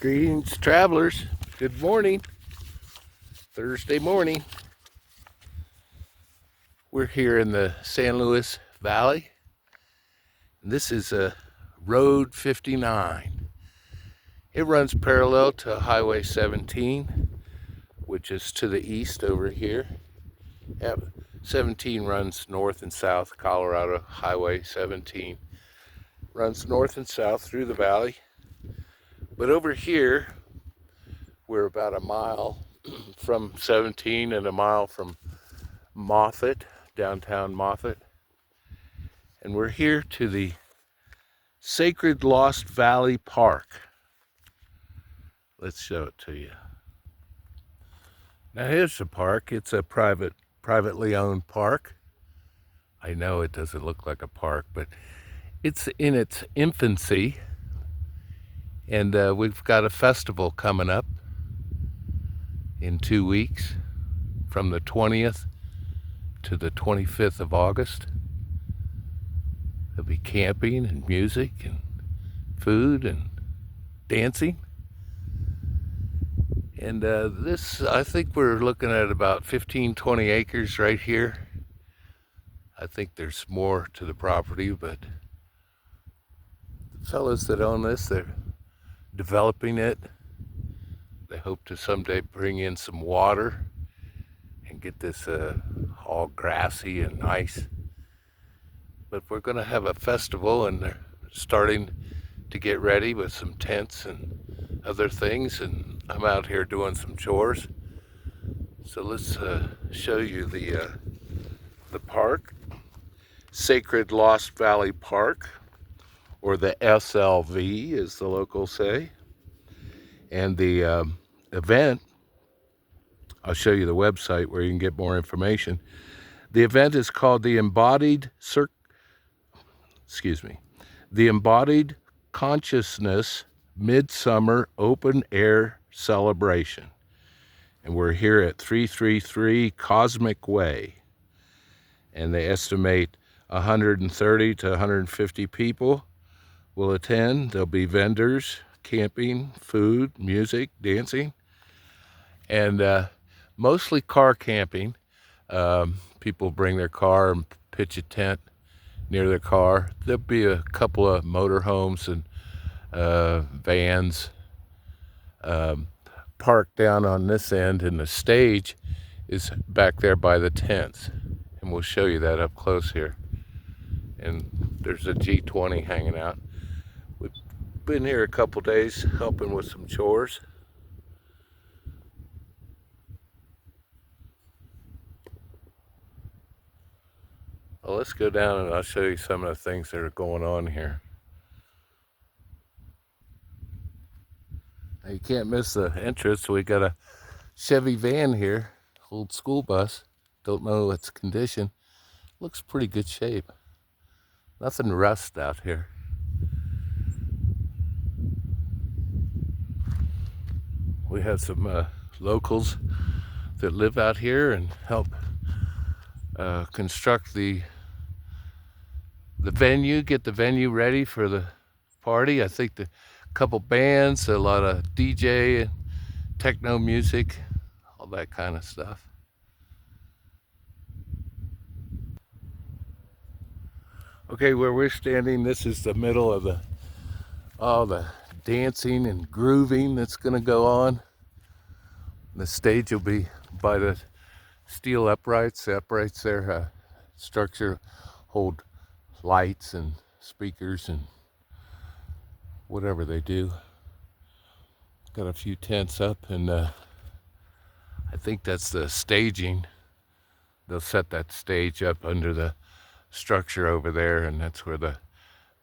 Greetings, travelers. Good morning. Thursday morning. We're here in the San Luis Valley. This is Road 59. It runs parallel to Highway 17, which is to the east over here. 17 runs north and south. Colorado Highway 17 runs north and south through the valley. But over here, we're about a mile from 17 and a mile from Moffat, downtown Moffat. And we're here to the Sacred Lost Valley Park. Let's show it to you. Now here's the park. It's a privately owned park. I know it doesn't look like a park, but it's in its infancy. And we've got a festival coming up in 2 weeks from the 20th to the 25th of August. There'll be camping and music and food and dancing. And this, I think we're looking at about 15, 20 acres right here. I think there's more to the property, but the fellows that own this, they're developing it. They hope to someday bring in some water and get this all grassy and nice. But we're going to have a festival, and they're starting to get ready with some tents and other things, and I'm out here doing some chores. So let's show you the park, Sacred Lost Valley Park, or the SLV as the locals say. And the event, I'll show you the website where you can get more information. The event is called the Embodied Consciousness Midsummer Open Air Celebration. And we're here at 333 Cosmic Way. And they estimate 130 to 150 people will attend. There'll be vendors, camping, food, music, dancing, and mostly car camping. People bring their car and pitch a tent near their car. There'll be a couple of motorhomes and vans parked down on this end, and the stage is back there by the tents. And we'll show you that up close here. And there's a G20 hanging out. We've been here a couple days helping with some chores. Well, let's go down and I'll show you some of the things that are going on here. Now, you can't miss the entrance. We got a Chevy van here, old school bus. Don't know its condition. Looks pretty good shape. Nothing rust out here. We have some locals that live out here and help construct the venue, get the venue ready for the party. I think the couple bands, a lot of DJ, techno music, all that kind of stuff. Okay, where we're standing, this is the middle of all the dancing and grooving that's going to go on. The stage will be by the steel uprights. The uprights there, structure, hold lights and speakers and whatever they do. Got a few tents up, and I think that's the staging. They'll set that stage up under the structure over there, and that's where the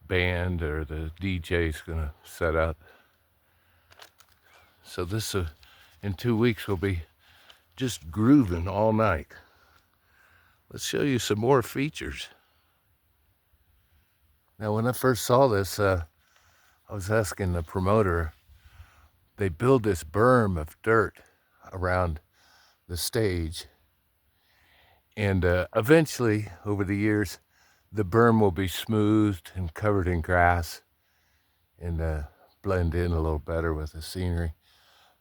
band or the DJ's gonna set up. So this in 2 weeks we'll be just grooving all night. Let's show you some more features. Now, when I first saw this, I was asking the promoter, they build this berm of dirt around the stage, and eventually, over the years, the berm will be smoothed and covered in grass, and blend in a little better with the scenery.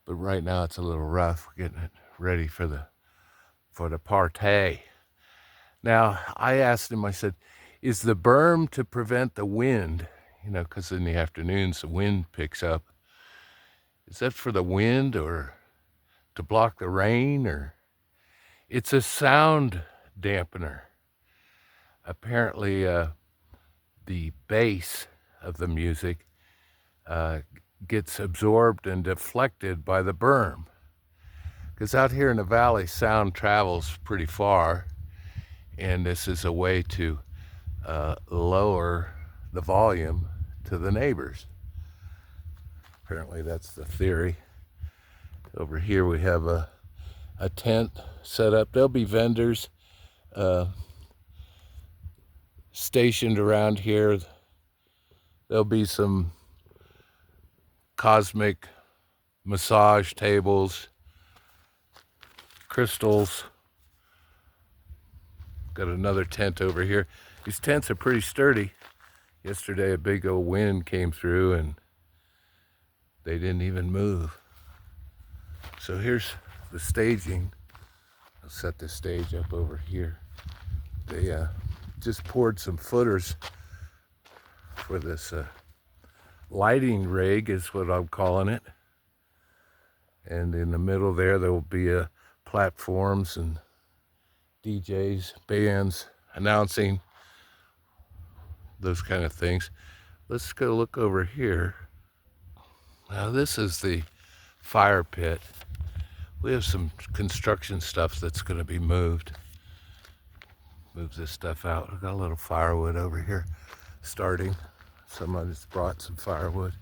But right now it's a little rough. We're getting it ready for the partay. Now, I asked him, I said, is the berm to prevent the wind? You know, because in the afternoons the wind picks up. Is that for the wind or to block the rain? Or it's a sound dampener. Apparently, the bass of the music gets absorbed and deflected by the berm. Because out here in the valley, sound travels pretty far, and this is a way to lower the volume to the neighbors. Apparently that's the theory. Over here we have a tent set up. There'll be vendors stationed around here. There'll be some cosmic massage tables, crystals. Got another tent over here. These tents are pretty sturdy. Yesterday a big old wind came through and they didn't even move. So here's the staging. I'll set the stage up over here. They just poured some footers for this lighting rig is what I'm calling it. And in the middle there will be platforms and DJs, bands announcing those kind of things. Let's go look over here. Now this is the fire pit. We have some construction stuff that's going to be moved. Move this stuff out. I've got a little firewood over here starting. Someone just brought some firewood.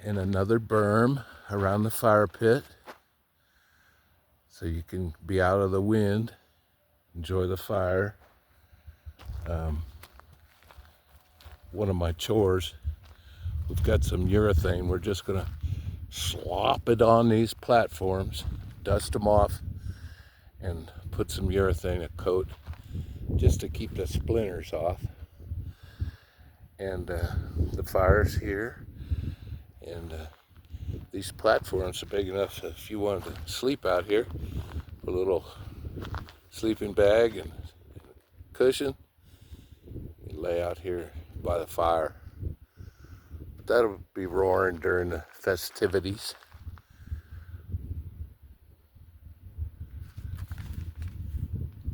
And another berm around the fire pit so you can be out of the wind, enjoy the fire. One of my chores, we've got some urethane. We're just gonna slop it on these platforms, dust them off, and put some urethane, a coat, just to keep the splinters off. And the fire's here, and these platforms are big enough so if you wanted to sleep out here, a little sleeping bag and cushion, you lay out here by the fire. That'll be roaring during the festivities.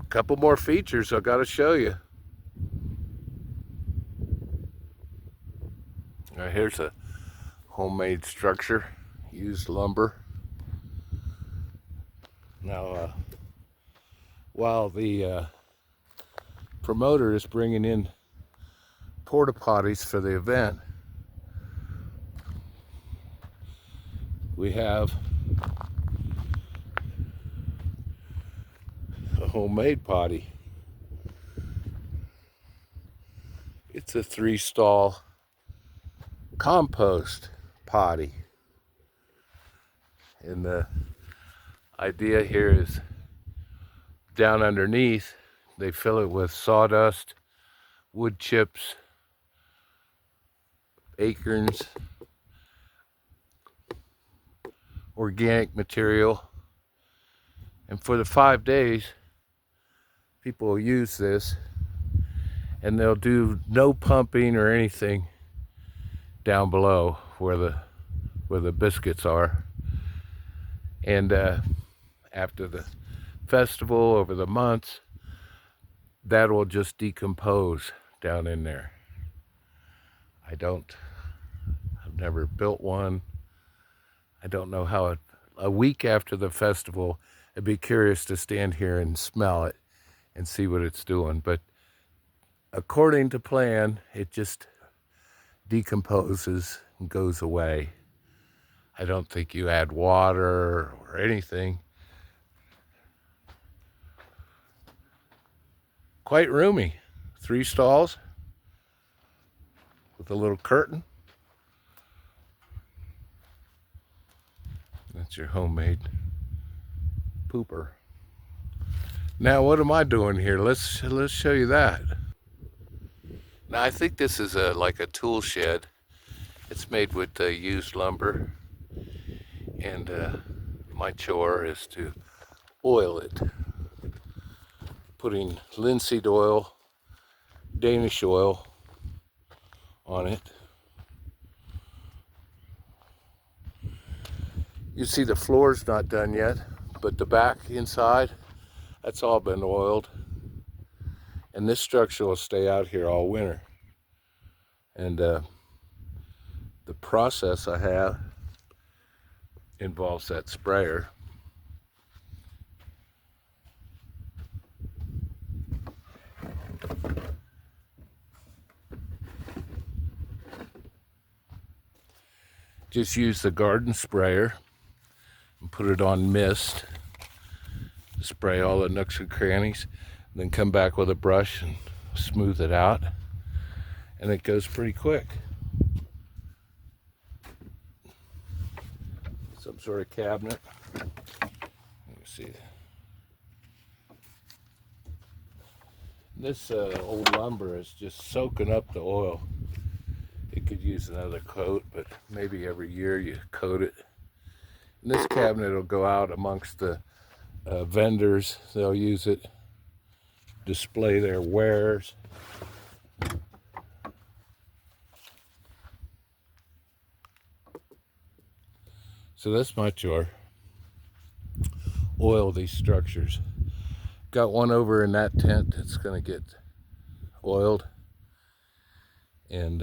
A couple more features I gotta show you. All right, here's a homemade structure, used lumber. Now, while the promoter is bringing in porta potties for the event, we have a homemade potty. It's a 3-stall compost potty. And the idea here is down underneath, they fill it with sawdust, wood chips, acorns, organic material. And for the 5 days, people will use this and they'll do no pumping or anything down below where the biscuits are. And after the festival, over the months, that will just decompose down in there. I've never built one. I don't know how a week after the festival, I'd be curious to stand here and smell it and see what it's doing. But according to plan, it just decomposes and goes away. I don't think you add water or anything. Quite roomy. 3 stalls with a little curtain. That's your homemade pooper. Now what am I doing here? Let's show you that. Now I think this is like a tool shed. It's made with used lumber, and my chore is to oil it, putting linseed oil, Danish oil on it. You see the floor's not done yet, but the back inside, that's all been oiled. And this structure will stay out here all winter. And the process I have involves that sprayer. Just use the garden sprayer and put it on mist. Spray all the nooks and crannies, and then come back with a brush and smooth it out. And it goes pretty quick. Some sort of cabinet. Let me see. This old lumber is just soaking up the oil. It could use another coat, but maybe every year you coat it. And this cabinet will go out amongst the vendors. They'll use it, display their wares. So that's my chore. Oil these structures. Got one over in that tent that's going to get oiled, and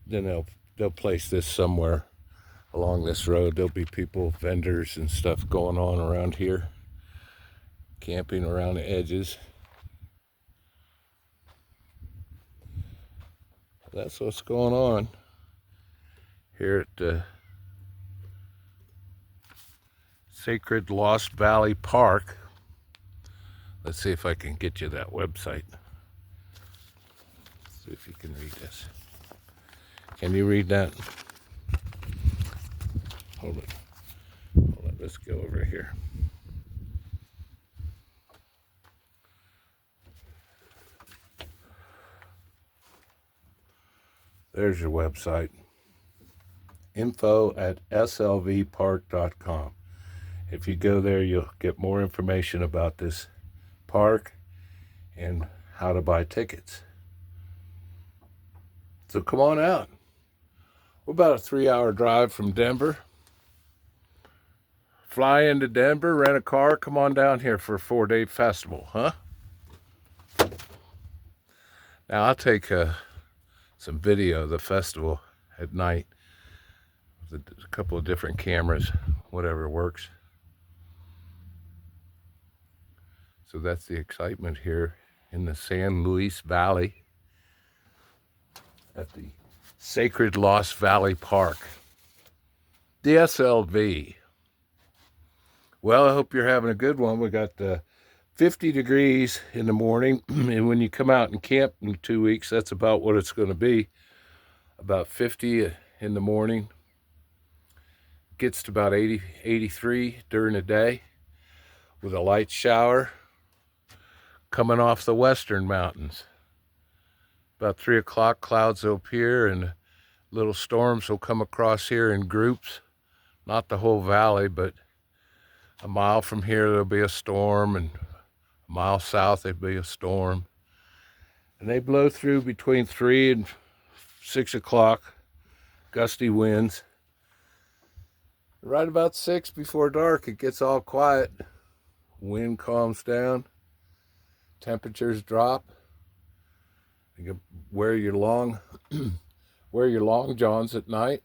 then they'll place this somewhere along this road. There'll be people, vendors and stuff going on around here, camping around the edges. That's what's going on here at Sacred Lost Valley Park. Let's see if I can get you that website. Let's see if you can read this. Can you read that? Hold it. Let's go over here. There's your website. info@slvpark.com. If you go there, you'll get more information about this park and how to buy tickets. So come on out. We're about a 3-hour drive from Denver. Fly into Denver, rent a car, come on down here for a 4-day festival, huh? Now I'll take some video of the festival at night with a couple of different cameras, whatever works. So that's the excitement here in the San Luis Valley at the Sacred Lost Valley Park. The SLV. Well, I hope you're having a good one. We got 50 degrees in the morning, and when you come out and camp in 2 weeks, that's about what it's going to be. About 50 in the morning. Gets to about 80, 83 during the day with a light shower coming off the western mountains. About 3 o'clock, clouds will appear and little storms will come across here in groups. Not the whole valley, but a mile from here there'll be a storm, and a mile south there'll be a storm. And they blow through between 3 and 6 o'clock, gusty winds. Right about 6 before dark, it gets all quiet. Wind calms down. Temperatures drop. You can wear your long johns at night.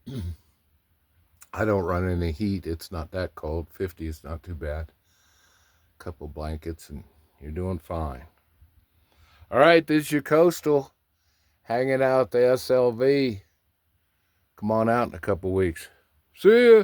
I don't run any heat. It's not that cold. 50 is not too bad. A couple blankets and you're doing fine. All right, this is your Coastal hanging out at the SLV. Come on out in a couple weeks. See ya.